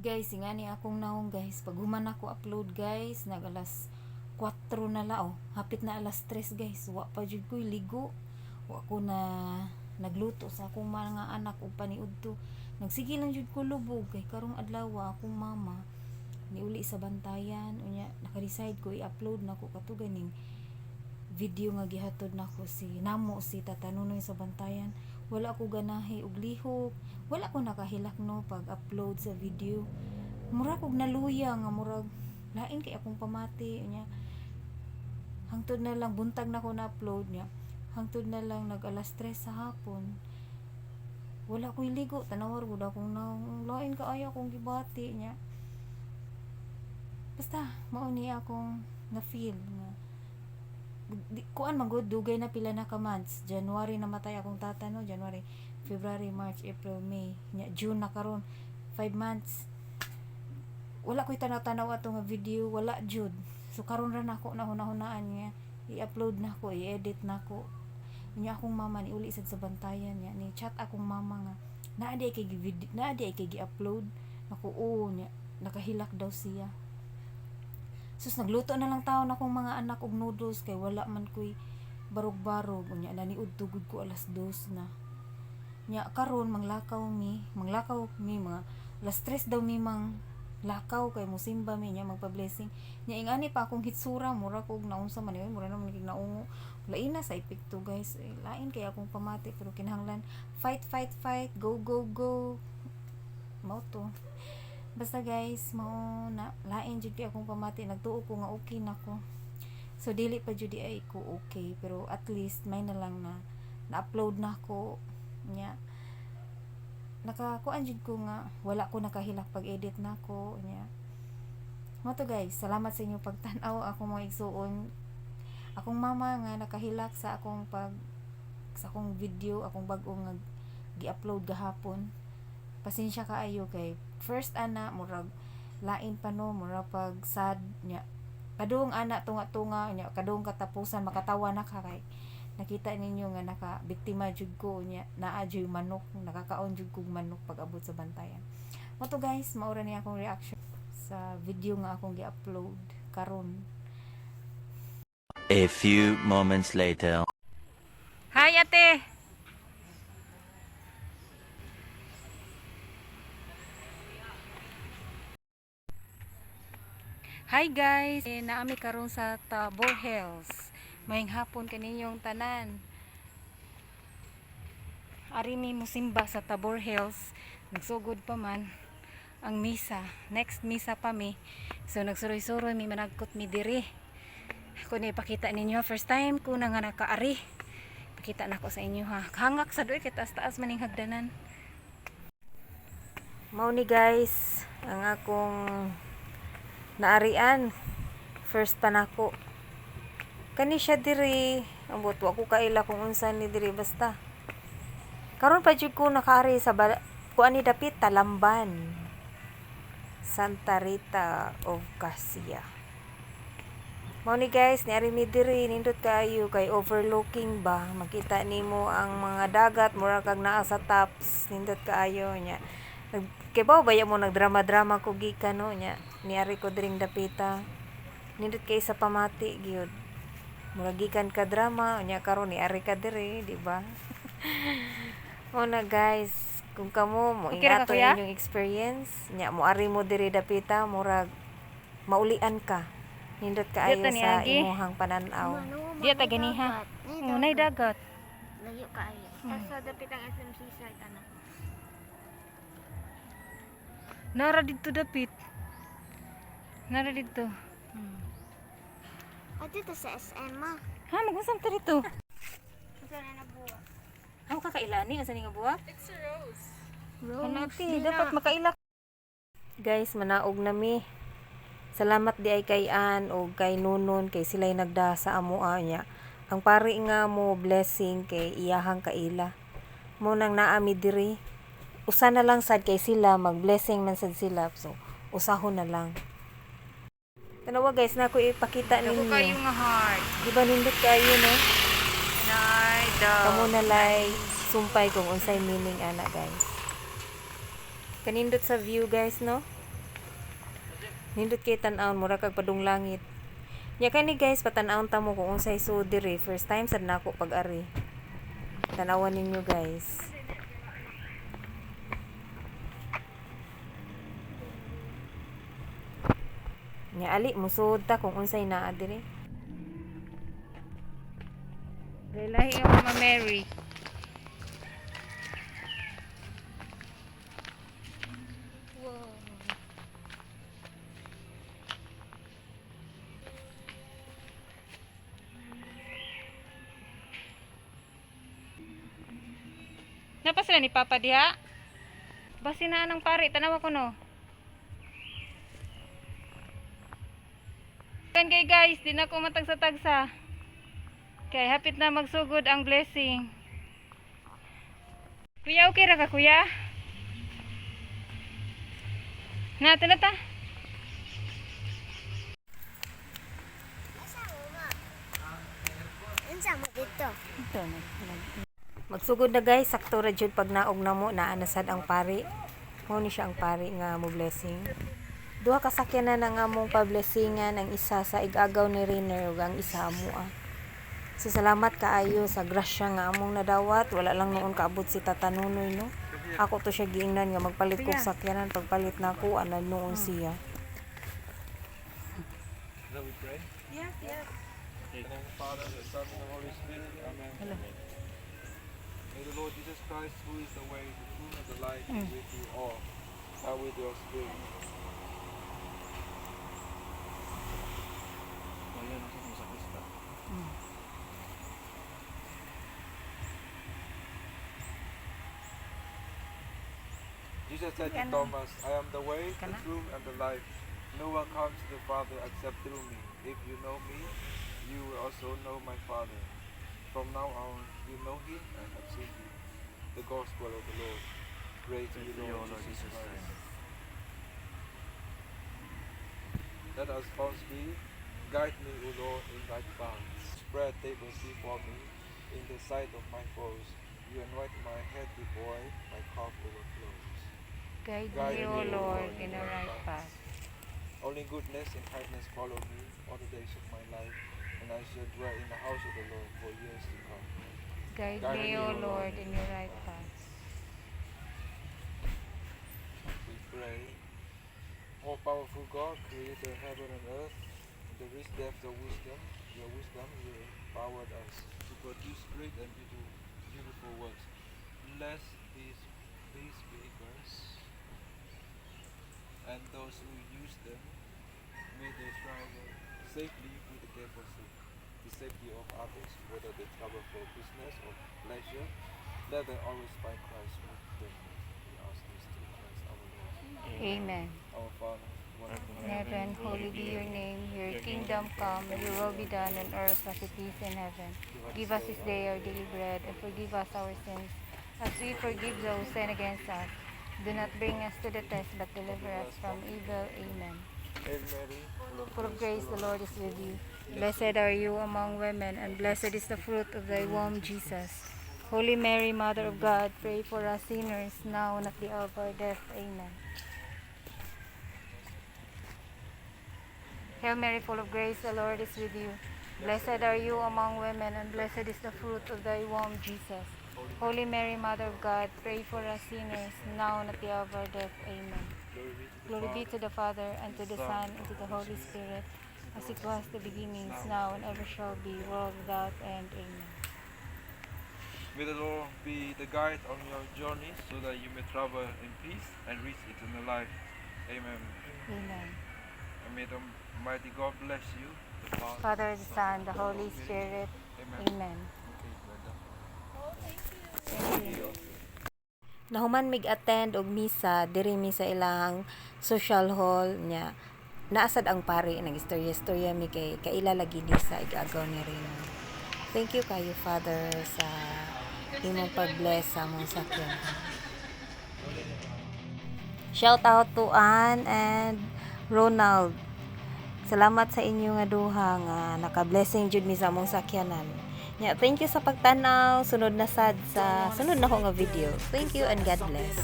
Guys, nga ni akong naong guys. Pag human ako upload guys, nag alas 4 na lao. Hapit na alas 3 guys. Wa pa jud ko'y ligo. Wa ko na nagluto sa akong mga anak o paniud to. Nagsige lang jud ko lubog kay karong adlaw akong mama niuli sa bantayan unya naka-decide ko i-upload nako kato ganing video nga gihatod nako si namo si Tata Nunoy sa bantayan. Wala ko ganahe og lihok, wala ko nakahilak no pag upload sa video. Mura kog naluya nga murag lain kay akong pamati unya hangtod na lang buntag na ko na upload niya. Hangtod na lang nag alas 3 sa hapon. Wala ko'y ligo, tanawar gud akong nang lain kaayo akong gibati niya. Basta mao ni akong na feel nga kuan magud dugay na pila na ka months. January namatay akong tata no, January, February, March, April, May, nya June na karon 5 months. Wala ko'y tanaw-tanaw ato nga video, wala jud. So karon ra nako na hunahunaan niya i-upload nako, i-edit nako. Nya akong mama ni uli sad sa bantayan niya ni chat akong mama nga naa di kay video, naa di kay gi-upload nako oo niya nakahilak daw siya. Sus nagluto na lang taon akong mga anak og noodles kay wala man ko'y barog-barog unya naniud tugod ko alas 2 na. Nya karon manglakaw mi mga alas 3 daw mi mang lakaw kay musimba mi nya magpa-blessing. Nya ingani pa akong hitsura mura kog naunsa man yun, mura naman kig naungo. Lain na sa epekto guys. Lain kay akong pamati pero kinahanglan fight, go go go. Mao to. Basta guys, mao na lain jud kay akong pamati, nagtuo ko nga okay nako. So dili pa jud ay ko okay pero at least may na lang na na-upload nako nya. Nakakuan jud ko nga wala ko nakahilak pag edit nako nya. Mo to guys, salamat sa inyo pagtan-aw ako mga igsuon. Akong mama nga nakahilak sa akong akong video, akong bag-o nga gi-upload gahapon. Pasensya kaayo kay first ana murag lain pa no, murag pag sad nya. Kadung ana tunga-tunga nya, kadung katapusan makatawa na ka kay nakita ninyo nga naka-biktima jud ko nya, naa jud manok, nakakaon jud kog manok pag abot sa bantayan. Mo to guys, maura ni akong reaction sa video nga akong gi-upload karon. A few moments later. Hi ate. Hi guys, naami karon sa Tabor Hills. Mayong hapon kaninyong tanan. Ari mi musimba sa Tabor Hills. Nagsugod pa man ang misa. Next misa pa mi. So nagsuroy-suroy mi managkot mi diri. Ako na ipakita ninyo. First time ko na nga nakaari. Pakita na ko sa inyo ha. Hangak sa doy kay taas-taas maning hagdanan. Mao ni guys ang akong naarian. First pa nako. Kani siya diri. Ambot wa ko kaila kung unsa ni diri basta. Karon pa jud ko nakaari sa kuan ni dapit Talamban. Santa Rita of Casia. Mao ni guys, niari mi diri nindot kaayo kay overlooking ba. Makita nimo ang mga dagat mura kag naa sa tops. Nindot kaayo nya. Kay ba baya mo nagdrama-drama ko gikan no nya. Niari ko diring dapita. Nindot kay sa pamati gyud. Mura gikan ka drama nya karon niari ka diri, di ba? O na guys, kung kamo mo ingato inyong experience nya moari mo diri dapita murag maulian ka. Nindot kaayo sa imuhang pananaw. Diya ta ganiha. Nay dagat. Layo kaayo. Sa dapit ang SMC site ana. Nara dito dapit. Nara dito. Dito sa SM ma. Ha, mag-usam ta dito. Ito na nabuwa. Ang kakailani asa ni nga buwak? It's a rose. Kanati dapat makailak. Guys, manaog nami. Salamat di ay kay Ann o kay Nunon kay sila'y nagda sa amoa niya. Ang pari nga mo blessing kay iyahang kaila. Mo nang naami diri. Usa na lang sad kay sila mag-blessing man sad sila. So usahon na lang. Tanawa guys, na ko ipakita ninyo. Ako kayo nga heart. Di ba nindot kayo no? Nay daw. Kamo na lay sumpay kung unsay meaning ana guys. Kanindot sa view guys no? Nindot kay tan-aon mura kag padung langit. Nya kani guys, patan-aon ta mo kung unsay so diri. First time sad nako pag-ari. Tanawan ninyo guys. Nya ali musud ta kung unsay naa diri. Lahi ang Mama Mary. Napa sila ni Papa diha? Basi na nang pare, tanawa ko no. Kan kay guys, di na ko matagsa-tagsa. Kay hapit na magsugod ang blessing. Kuya, okay ra ka kuya? Natin na ta. Magsugod na guys, sakto ra jud pag naog na mo naanasad ang pari. Mo ni siya ang pari nga mo blessing. Duha ka sakyanan na nga mong pa-blessingan, ang isa sa igagaw ni Rainer ug ang isa mo So salamat kaayo sa grasya nga among nadawat, wala lang noon kaabot si Tata Nunoy no. Ako to siya giingnan nga magpalit kog sakyanan, pagpalit na ako anan noon siya. Shall we pray? Yes, yes. In the name of the Father, the Son, and the Holy Spirit. Amen. Hello. May the Lord Jesus Christ, who is the way, the truth, and the life, be with you all, and with your spirit. Jesus said to Thomas, I am the way, the truth, and the life. No one comes to the Father except through me. If you know me, you will also know my Father. From now on, you know him and have seen him. The Gospel of the Lord. Praise to you, Lord Jesus Christ. Let us boldly guide me, O Lord, in thy paths. Spread tables before me in the sight of my foes. You anoint my head with oil, my cup overflows. Guide me, O Lord, in the right path. Only goodness and kindness follow me all the days of my life, and I shall dwell in the house of the Lord for years to come. Guide me, O Lord, in your right path. We pray. All powerful God, creator of heaven and earth, in the rich depth of wisdom, your wisdom, you empowered us to produce great and beautiful works. Bless these speakers and those who use them. May they travel safely through the careful the safety of others, whether they travel for business or pleasure. Let them always find Christ with them. We ask this through Christ our Lord. Amen. Our Father, who art in In heaven, holy be your name. Your kingdom come, your will be done on earth as it is in heaven. Give us this day our daily bread, and forgive us our sins, as we forgive those who sin against us. Do not bring us to the test, but deliver us from evil. Amen. Hail Mary, Full of grace, the Lord is with you. Blessed are you among women, and blessed is the fruit of thy womb, Jesus. Holy Mary, Mother of God, pray for us sinners, now and at the hour of our death. Amen. Hail Mary, full of grace, the Lord is with you. Blessed are you among women, and blessed is the fruit of thy womb, Jesus. Holy Mary, Mother of God, pray for us sinners, now and at the hour of our death. Amen. Glory be to the Father, and to the Son, and to the Holy Spirit, as it was the beginnings, now and ever shall be, world without end. Amen. may the Lord be the guide on your journey, so that you may travel in peace and reach eternal life. Amen. Amen. And may the mighty God bless you, the Father, Father, the Son, the Holy Spirit. Amen. Amen. Okay, brother. Thank you. Nahuman mig attend og misa diri mi sa ilang social hall nya. Naasad ang pari nagistorya-istorya mi kay kaila lagi di sa igagaw ni Rino. Thank you kayo Father sa imong pag-bless sa among sakyan. Shout out to Ann and Ronald. Salamat sa inyo nga duha nga naka-blessing jud mi sa among sakyanan. Yeah, thank you sa pagtanaw. Sunod na sad sa sunod na ko nga video. Thank you and God bless.